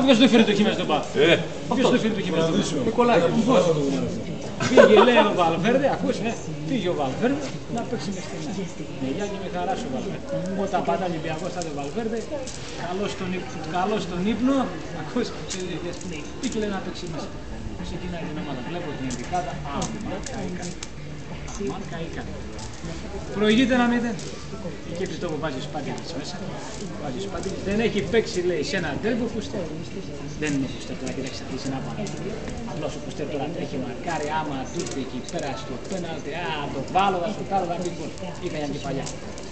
Ποιος το φέρει το χειμώνα στον Πάθο. Ποιος το φέρει το χειμώνα στον Πάθο. Νικολάκη. Πήγε λέει ο Βαλβέρντε, ακούς, πήγε ο Βαλβέρνde να παίξει μες στην άκρη. Με γεια και με χαρά σου Βαλβέρνde. Όταν πάντα Ολυμπιακός θα τον Βαλβέρνde, καλός στον ύπνο, ακούς, τι και λέει να παίξει μέσα. Ξεκινάει την ομάδα, βλέπω την ειδικάδα, αμάν καήκα. Προηγείται ένα 0. Εκεί πιστεύω που βάζει Σπάντιλης μέσα. Βάζει Σπάντιλης. Δεν έχει παίξει λέει σε ένα τέρμπο Φουστέρ. Δεν είναι ο Φουστέρ τώρα και θα εξαρτήσει να πάει. Απλώς ο Φουστέρ τώρα τρέχει μαρκάρει άμα τούτε εκεί πέρα στο πέναλτι. Το βάλω, θα σου κάνω να μην πω. Είχα μια και παλιά.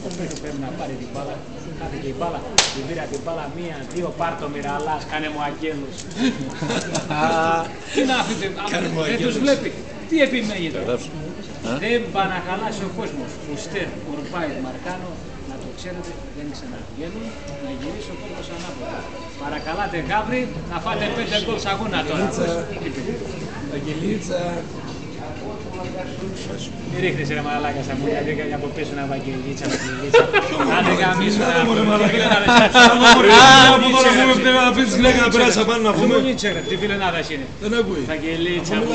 Ο παίκτης πρέπει να πάρει την μπάλα. Κάτε και η μπάλα. Την πήρα την μπάλα μία, δύο πάρτο μοιραλάς. Κάνε μου αγγέλους. Τι να αφήνετε, δεν τους βλέπει. Τι επιμένει τώρα. Δεν πάει να χαλάσει ο κόσμος. Φουστέρ, Ουρμπάι, Μαρκάνο, να το ξέρετε, δεν ξαναβγαίνουν, να γυρίσει ο κόσμος ανάποδα. Παρακαλάτε Γάβρι, να φάτε 5 γκολ σ' αγώνα τώρα. Βαγγελίτσα. Μη ρίχνεις ρε μαλάκα στα μούτια, βρήκα για από πίσω ένα Βαγγελίτσα. Άντε γαμίσου να Πρέπει να πεις τη γυναίκα να περάσει απάνω να πούμε. Τι φιλενάδας είναι. Δεν ακούει. Βαγγελίτσα μου.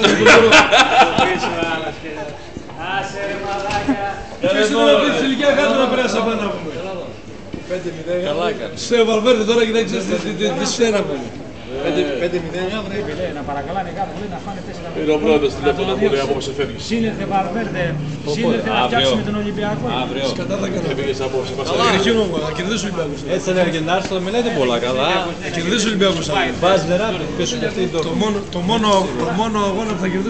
Άσε ρε μαλάκα. Ποιος είναι να πεις τη ηλικία κάτω να περάσει απάνω να πούμε. 5-0. Καλά έκανε. Σε Βαλβέρντε τώρα κοιτάξτε τι σφαίρα μου. 5-0 να παρακαλάνε κάπου να φάνε 4. Είναι ο πρώτος τηλέφωνο που λέει απόψε φεύγεις. Σύνερθε Βαλβέρντε, σύνερθε να φτιάξουμε τον Ολυμπιακό. Αύριο. Κατά θα κάνω. Έφυγες απόψε. Να κερδίσει ο Ολυμπιακός. Έτσι είναι αργεντάρς, το μιλάτε πολλά καλά. Να κερδίσει ο Ολυμπιακός. Βάζει νερά, πίσω και αυτή το μόνο αγώνα που θα κερδίσει.